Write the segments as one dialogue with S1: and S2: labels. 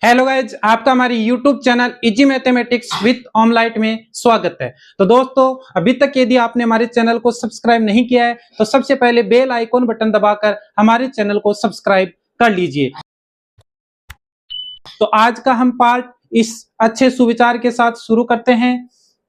S1: Hello guys, आपका हमारी YouTube channel easy mathematics with ऑमलाइट में स्वागत है। तो दोस्तों, अभी तक यदि आपने हमारे चैनल को सब्सक्राइब नहीं किया है तो सबसे पहले बेल आइकॉन बटन दबाकर हमारे चैनल को सब्सक्राइब कर लीजिए। तो आज का हम पार्ट इस अच्छे सुविचार के साथ शुरू करते हैं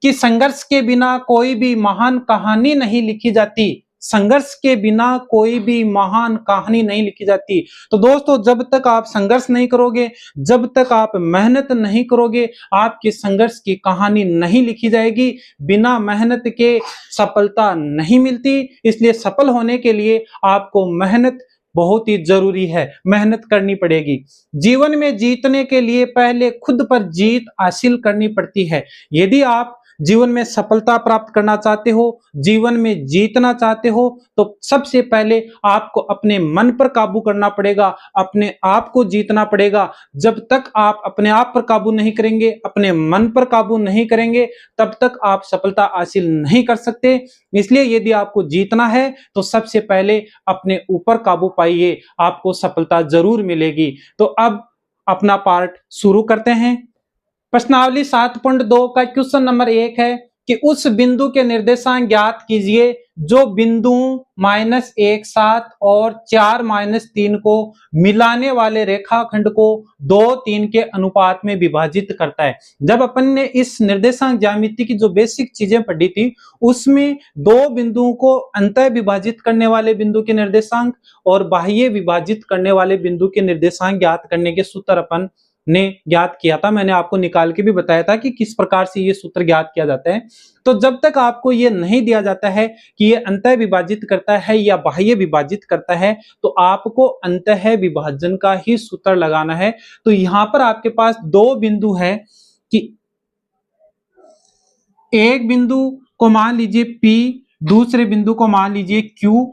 S1: कि संघर्ष के बिना कोई भी महान कहानी नहीं लिखी जाती। संघर्ष के बिना कोई भी महान कहानी नहीं लिखी जाती। तो दोस्तों, जब तक आप संघर्ष नहीं करोगे, जब तक आप मेहनत नहीं करोगे, आपकी संघर्ष की कहानी नहीं लिखी जाएगी। बिना मेहनत के सफलता नहीं मिलती। इसलिए सफल होने के लिए आपको मेहनत बहुत ही जरूरी है, मेहनत करनी पड़ेगी। जीवन में जीतने के लिए पहले खुद पर जीत हासिल करनी पड़ती है। यदि आप जीवन में सफलता प्राप्त करना चाहते हो, जीवन में जीतना चाहते हो, तो सबसे पहले आपको अपने मन पर काबू करना पड़ेगा, अपने आप को जीतना पड़ेगा। जब तक आप अपने आप पर काबू नहीं करेंगे, अपने मन पर काबू नहीं करेंगे, तब तक आप सफलता हासिल नहीं कर सकते। इसलिए यदि आपको जीतना है तो सबसे पहले अपने ऊपर काबू पाइए, आपको सफलता जरूर मिलेगी। तो अब अपना पार्ट शुरू करते हैं। प्रश्नावली 7.2 का क्वेश्चन नंबर 1 है कि उस बिंदु के निर्देशांक ज्ञात कीजिए जो बिंदु -1 7 और 4 -3 को मिलाने वाले रेखाखंड को 2 3 के अनुपात में विभाजित करता है। जब अपन ने इस निर्देशांक ज्यामिति की जो बेसिक चीजें पढ़ी थी, उसमें दो बिंदुओं को अंतः विभाजित करने वाले बिंदु के निर्देशांक और बाह्य विभाजित करने वाले बिंदु के निर्देशांक ज्ञात करने के सूत्र अपन ने ज्ञात किया था। मैंने आपको निकाल के भी बताया था कि किस प्रकार से ये सूत्र ज्ञात किया जाता है। तो जब तक आपको ये नहीं दिया जाता है कि ये अंतः विभाजित करता है या बाह्य विभाजित करता है, तो आपको अंतः विभाजन का ही सूत्र लगाना है। तो यहां पर आपके पास दो बिंदु है कि एक बिंदु को मान लीजिए P, दूसरे बिंदु को मान लीजिए Q।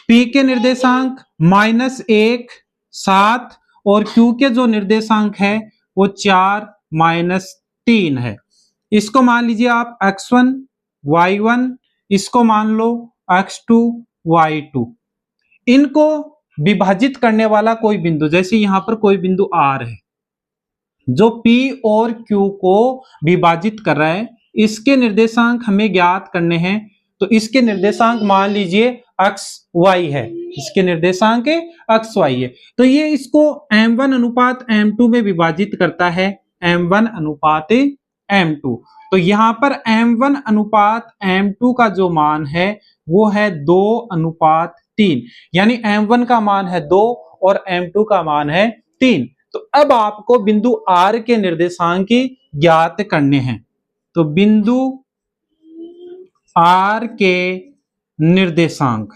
S1: P के निर्देशांक -1 7 और Q के जो निर्देशांक है वो 4 -3 है। इसको मान लीजिए आप x1 y1, इसको मान लो x2 y2। इनको विभाजित करने वाला कोई बिंदु, जैसे यहां पर कोई बिंदु R है जो P और Q को विभाजित कर रहा है, इसके निर्देशांक हमें ज्ञात करने हैं। तो इसके निर्देशांक मान लीजिए x y है, इसके निर्देशांक x y है। तो ये इसको m1 अनुपात m2 में विभाजित करता है, m1 अनुपात m2। तो यहां पर m1 अनुपात m2 का जो मान है वो है 2:3, यानी m1 का मान है 2 और m2 का मान है 3। तो अब आपको बिंदु R के निर्देशांक ज्ञात करने हैं। तो बिंदु R के निर्देशांक,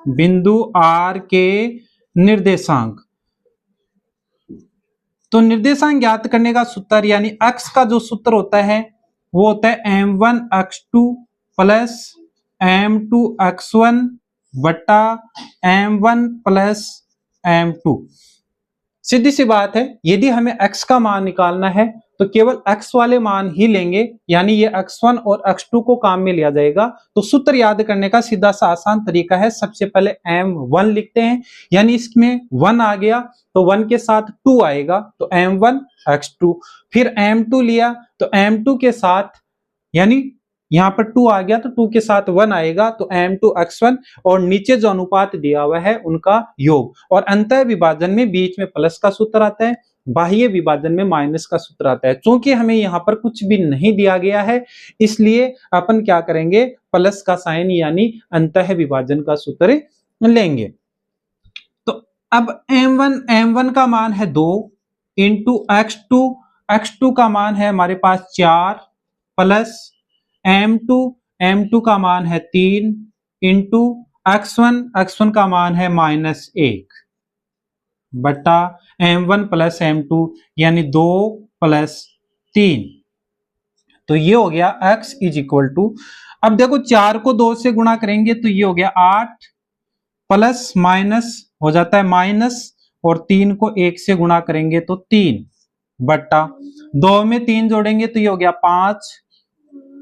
S1: बिंदु R के निर्देशांक, तो निर्देशांक ज्ञात करने का सूत्र यानी x का जो सूत्र होता है वो होता है m1 x2 plus m2 x1 बटा m1 प्लस m2। सीधी सी बात है, यदि हमें x का मान निकालना है तो केवल x वाले मान ही लेंगे, यानी ये x1 और x2 को काम में लिया जाएगा। तो सूत्र याद करने का सीधा सा आसान तरीका है, सबसे पहले m1 लिखते हैं, यानी इसमें 1 आ गया तो 1 के साथ 2 आएगा तो m1 x2। फिर m2 लिया तो m2 के साथ, यानी यहां पर 2 आ गया तो 2 के साथ 1 आएगा तो m2 x1, और नीचे जो अनुपात दिया हुआ है उनका योग। और अंतः विभाजन में बीच में प्लस का सूत्र आता है, बाह्य विभाजन में माइनस का सूत्र आता है। क्योंकि हमें यहाँ पर कुछ भी नहीं दिया गया है, इसलिए अपन क्या करेंगे, प्लस का साइन यानी अंतः विभाजन का सूत्र लेंगे। तो अब m1 का मान है 2 इंटू x2 का मान है हमारे पास 4 प्लस m2 का मान है 3 इंटू x1 का मान है -1 बटा m1 प्लस m2 यानी 2 प्लस 3। तो ये हो गया x इज इक्वल टू, अब देखो 4 को 2 से गुणा करेंगे तो ये हो गया 8 प्लस माइनस हो जाता है माइनस, और 3 को 1 से गुणा करेंगे तो 3 बटा 2 में 3 जोड़ेंगे तो ये हो गया 5,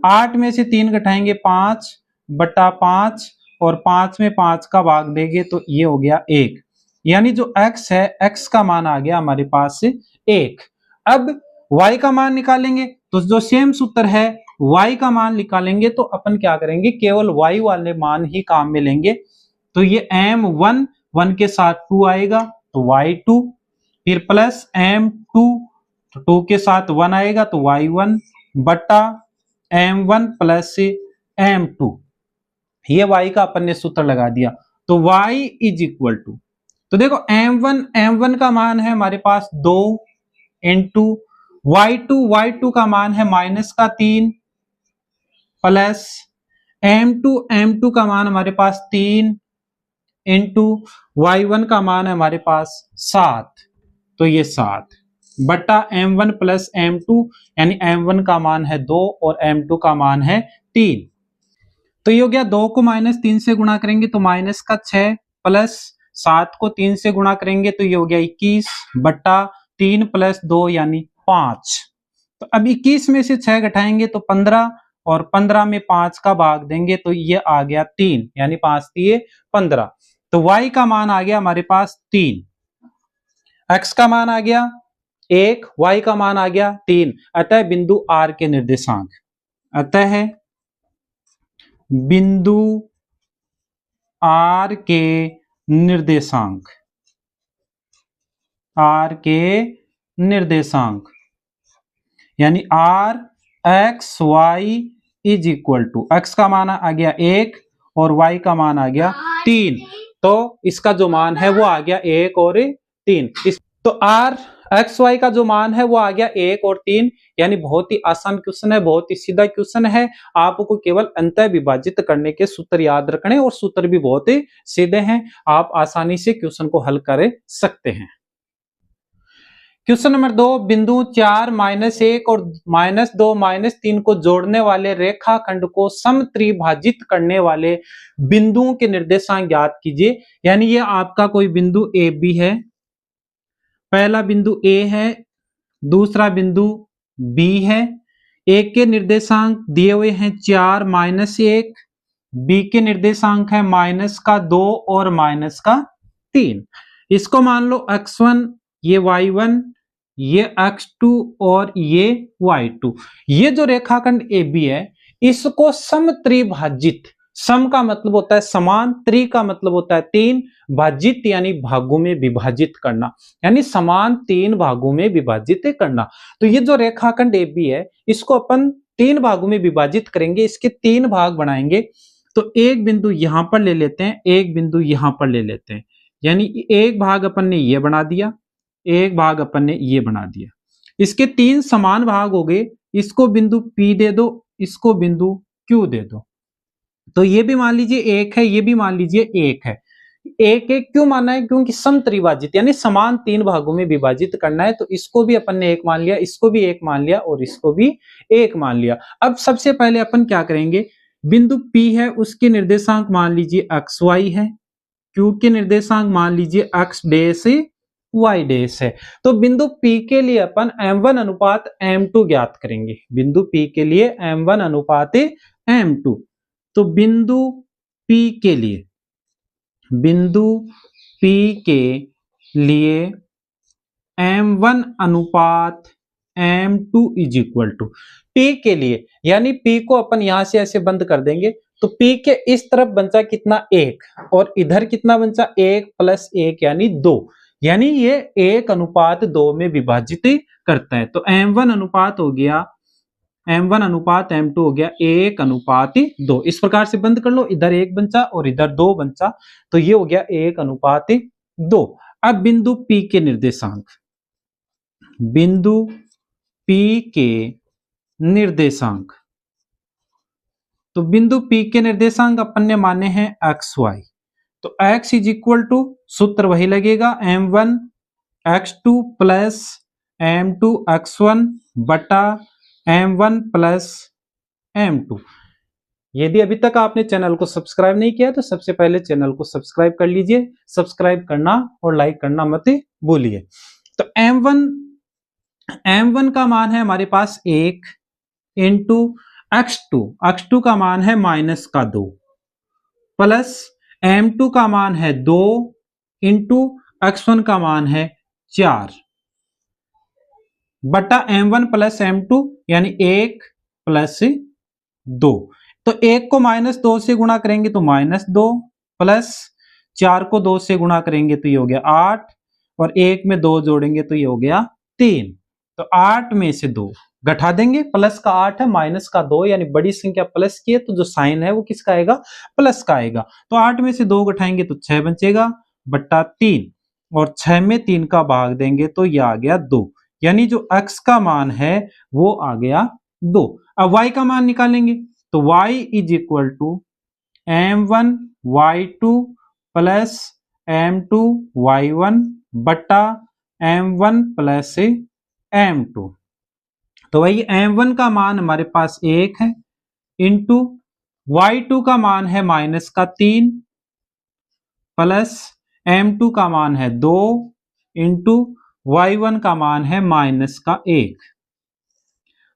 S1: 8 में से 3 घटाएंगे 5 बटा 5, और 5 में 5 का भाग देंगे तो ये हो गया 1, यानी जो x है x का मान आ गया हमारे पास 1। अब y का मान निकालेंगे तो जो सेम सूत्र है y का मान निकालेंगे तो अपन क्या करेंगे, केवल y वाले मान ही काम में लेंगे। तो ये m1 1 के साथ 2 आएगा तो y2, फिर प्लस m2 तो 2 के साथ 1 आएगा तो y1 बटा m1 प्लस m2। ये y का अपन ने सूत्र लगा दिया तो y इज इक्वल टू, तो देखो m1 का मान है हमारे पास 2 इंटू y2 का मान है -3 प्लस m2 का मान हमारे पास 3 इंटू y1 का मान है हमारे पास 7, तो ये 7 बटा m1 प्लस m2, यानी m1 का मान है 2 और m2 का मान है 3। तो ये हो गया, 2 को -3 से गुणा करेंगे तो -6 प्लस 7 को 3 से गुणा करेंगे तो ये हो गया 21 बटा 3 प्लस 2 यानी 5। तो अब 21 में से 6 घटाएंगे तो 15 और 15 में 5 का भाग देंगे तो ये आ गया 3, यानी 5 3 15। तो y का मान आ गया हमारे पास 3, x का मान आ गया 1, y का मान आ गया 3। अतः बिंदु R के निर्देशांक, अतः बिंदु R के निर्देशांक, R के निर्देशांक यानी R x y is equal to, x का मान आ गया 1 और y का मान आ गया 3, तो इसका जो मान है वो आ गया 1 और 3। तो R x y का जो मान है वो आ गया 1 और 3, यानी बहुत ही आसान क्वेश्चन है, बहुत ही सीधा क्वेश्चन है। आपको केवल अंतः विभाजित करने के सूत्र याद रखने और सूत्र भी बहुत ही सीधे हैं, आप आसानी से क्वेश्चन को हल कर सकते हैं। क्वेश्चन नंबर 2, बिंदु 4 -1 और -2 -3 को जोड़ने वाले रेखाखंड को समत्रिभाजित करने वाले बिंदुओं के निर्देशांक ज्ञात कीजिए। यानी ये आपका कोई बिंदु ए बी है, पहला बिंदु ए है, दूसरा बिंदु बी है। ए के निर्देशांक दिए हुए हैं 4 -1, बी के निर्देशांक है -2 और -3। इसको मान लो x1, ये y1, ये x2 और ये y2। ये जो रेखाखंड AB है इसको समत्रिभाजित, सम का मतलब होता है समान, त्रि का मतलब होता है 3, भाजित यानी भागों में विभाजित करना, यानी समान 3 भागों में विभाजित करना। तो ये जो रेखाखंड AB है इसको अपन 3 भागों में विभाजित करेंगे, इसके 3 भाग बनाएंगे। तो एक बिंदु यहां पर ले लेते हैं, एक बिंदु यहां पर ले लेते हैं, यानी एक भाग अपन ने ये बना दिया, एक भाग अपन ने ये बना दिया। इसके 3 समान भाग हो गए, इसको बिंदु P दे दो, इसको बिंदु Q दे दो। तो ये भी मान लीजिए 1 है, ये भी मान लीजिए 1 है। 1 क्यों माना है? क्योंकि समत्रिभाजित यानी समान 3 भागों में विभाजित करना है। तो इसको भी अपन ने 1 मान लिया, इसको भी 1 मान लिया और इसको भी 1 मान लिया। अब सबसे पहले अपन क्या करेंगे, बिंदु P है उसके निर्देशांक मान लीजिए XY है, Q के निर्देशांक मान लीजिए X डैश y डैश है। तो बिंदु P के लिए अपन m1 अनुपात m2 ज्ञात करेंगे, बिंदु P के लिए m1 अनुपात m2। तो बिंदु P के लिए, बिंदु P के लिए m1 अनुपात m2 is equal to, P के लिए यानी P को अपन यहां से ऐसे बंद कर देंगे तो P के इस तरफ बचा कितना 1 और इधर कितना बचा 1 + 1 यानी 2, यानी ये 1:2 में विभाजित करता है। तो m1 अनुपात हो गया, m1 अनुपात m2 हो गया 1:2। इस प्रकार से बंद कर लो, इधर 1 बचा और इधर 2 बचा, तो ये हो गया 1:2। अब बिंदु P के निर्देशांक, बिंदु P के निर्देशांक, तो बिंदु P के निर्देशांक अपन ने माने हैं XY। तो x इज इक्वल टू, सूत्र वही लगेगा m1 x2 plus m2 x1 बटा m1 प्लस m2। यदि अभी तक आपने चैनल को सब्सक्राइब नहीं किया तो सबसे पहले चैनल को सब्सक्राइब कर लीजिए, सब्सक्राइब करना और लाइक करना मत भूलिए। तो m1 का मान है हमारे पास 1 इंटू x2 का मान है -2 प्लस m2 का मान है 2 इंटू x1 का मान है 4। बटा m1 प्लस m2 यानी 1 प्लस 2। तो 1 को -2 से गुणा करेंगे तो -2 प्लस 4 को 2 से गुणा करेंगे तो ये हो गया 8 और 1 में 2 जोड़ेंगे तो ये हो गया 3। तो 8 में से 2 घटा देंगे, प्लस का 8 है माइनस का 2, यानी बड़ी संख्या प्लस की है तो जो साइन है वो किसका आएगा, प्लस का आएगा। तो 8 में से 2 घटाएंगे तो 6 बचेगा बट्टा 3 और 6 में 3 का भाग देंगे तो ये आ गया 2, यानी जो x का मान है वो आ गया 2। अब y का मान निकालेंगे तो y is equal to m1 y2 plus m2 y1 बट्टा m1 प्लस m2। तो वही m1 का मान हमारे पास 1 है इंटू y2 का मान है माइनस का 3 प्लस m2 का मान है 2 इंटू y1 का मान है माइनस का 1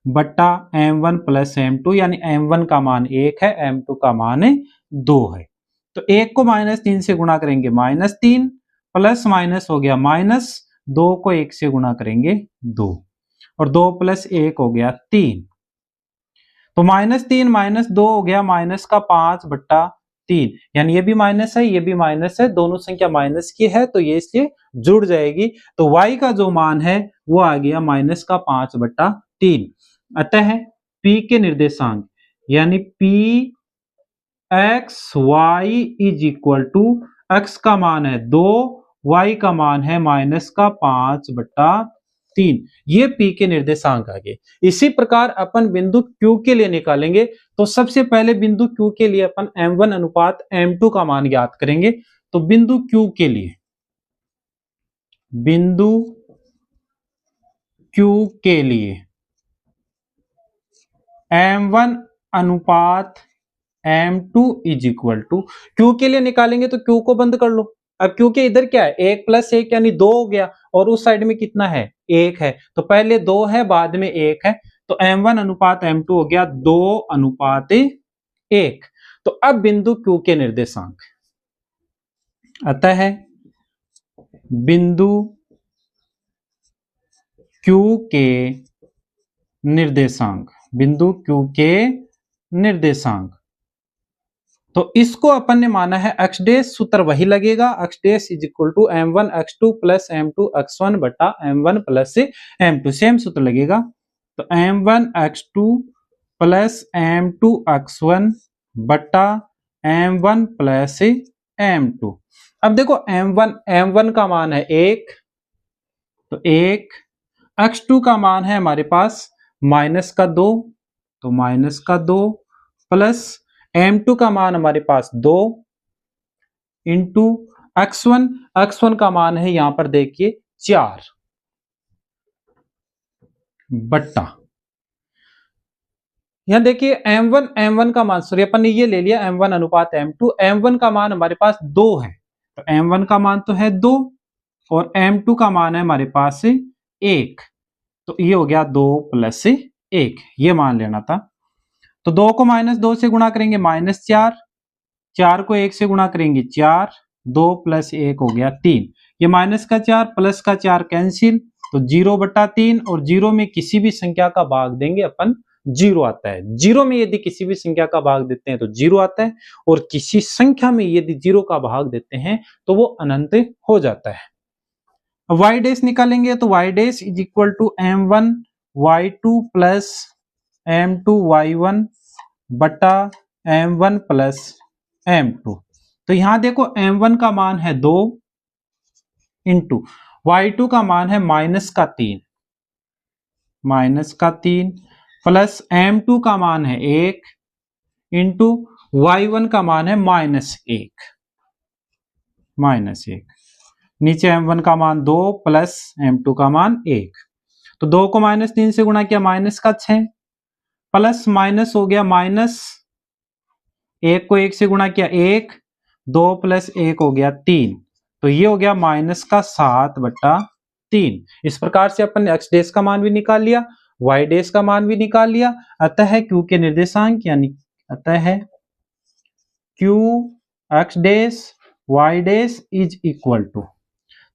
S1: बट्टा m1 प्लस m2, यानी m1 का मान 1 है, m2 का मान 2 है। तो 1 को -3 से गुणा करेंगे -3 प्लस माइनस हो गया माइनस, 2 को 1 से गुणा करेंगे 2 और 2 प्लस 1 हो गया 3। तो -3 -2 हो गया माइनस का 5 बट्टा 3, यानी ये भी माइनस है ये भी माइनस है, दोनों संख्या माइनस की है तो ये इसलिए जुड़ जाएगी। तो y का जो मान है वो आ गया माइनस का 5 बट्टा 3। अतः p के निर्देशांक यानी p x y is equal to x का मान है 2, y का मान है माइनस का 5 बट्टा 3, ये p के निर्देशांक आ गए। इसी प्रकार अपन बिंदु q के लिए निकालेंगे। तो सबसे पहले बिंदु q के लिए अपन m1 अनुपात m2 का मान ज्ञात करेंगे। तो बिंदु q के लिए m1 अनुपात m2 is equal to, q के लिए निकालेंगे तो q को बंद कर लो। अब q के इधर क्या है 1 प्लस 1 यानी 2 हो गया और उस साइड में कितना है 1 है, तो पहले 2 है बाद में 1 है, तो m1 अनुपात m2 हो गया 2 अनुपात 1। तो अब बिंदु q के निर्देशांक, अतः बिंदु q के निर्देशांक, बिंदु q के निर्देशांक, तो इसको अपन ने माना है x डैश, सूत्र वही लगेगा x dash is equal to m1 x2 plus m2 x1 बटा m1 प्लस m2, सेम सूत्र लगेगा। तो m1 x2 plus m2 x1 बटा m1 प्लस m2। अब देखो m1 का मान है 1, तो 1, x2 का मान है हमारे पास माइनस का 2, तो माइनस का 2 प्लस m2 का मान हमारे पास 2 इंटू x1 का मान है यहां पर देखिए 4 बट्टा, यहां देखिए m1 का मान, सॉरी अपन ने ये ले लिया m1 अनुपात m2, m1 का मान हमारे पास 2 है, तो m1 का मान तो है 2 और m2 का मान है हमारे पास 1, तो ये हो गया 2 प्लस 1, ये मान लेना था। तो 2 को -2 से गुणा करेंगे -4, 4 को 1 से गुणा करेंगे 4, 2 प्लस 1 हो गया 3, ये माइनस का 4 प्लस का 4 कैंसिल, तो 0 बटा 3, और 0 में किसी भी संख्या का भाग देंगे अपन 0 आता है। 0 में यदि किसी भी संख्या का भाग देते हैं तो 0 आता है, और किसी संख्या में यदि 0 का भाग देते हैं तो वो अनंत हो जाता है। y डैश निकालेंगे तो y dash is equal to m1 y2 plus m2 y1 बटा m1 प्लस m2। तो यहां देखो m1 का मान है 2 इंटू y2 का मान है माइनस का 3 प्लस m2 का मान है 1 इंटू y1 का मान है -1, नीचे m1 का मान 2 प्लस m2 का मान 1, तो 2 को -3 से गुणा किया माइनस का 6 प्लस माइनस हो गया माइनस, 1 को 1 से गुणा किया 1, 2 प्लस 1 हो गया 3, तो ये हो गया माइनस का 7 बट्टा 3। इस प्रकार से अपन ने x डैश का मान भी निकाल लिया, y डैश का मान भी निकाल लिया। अतः q के निर्देशांक यानी अतः q x dash y dash is equal to,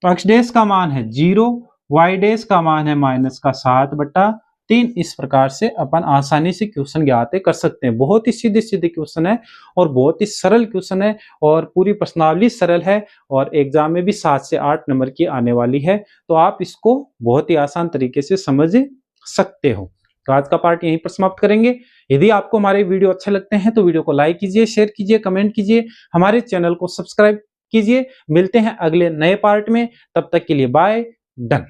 S1: तो x डैश का मान है 0 y डैश का मान है -7/3। इस प्रकार से अपन आसानी से क्वेश्चन ज्ञात कर सकते हैं। बहुत ही सीधे सीधे क्वेश्चन है और बहुत ही सरल क्वेश्चन है और पूरी प्रश्नावली सरल है और एग्जाम में भी 7 से 8 नंबर की आने वाली है, तो आप इसको बहुत ही आसान तरीके से समझ सकते हो। तो आज का पार्ट यहीं पर समाप्त करेंगे। यदि आपको हमारे वीडियो अच्छे लगते हैं तो वीडियो को लाइक कीजिए, शेयर कीजिए, कमेंट कीजिए, हमारे चैनल को सब्सक्राइब कीजिए। मिलते हैं अगले नए पार्ट में, तब तक के लिए बाय, डन।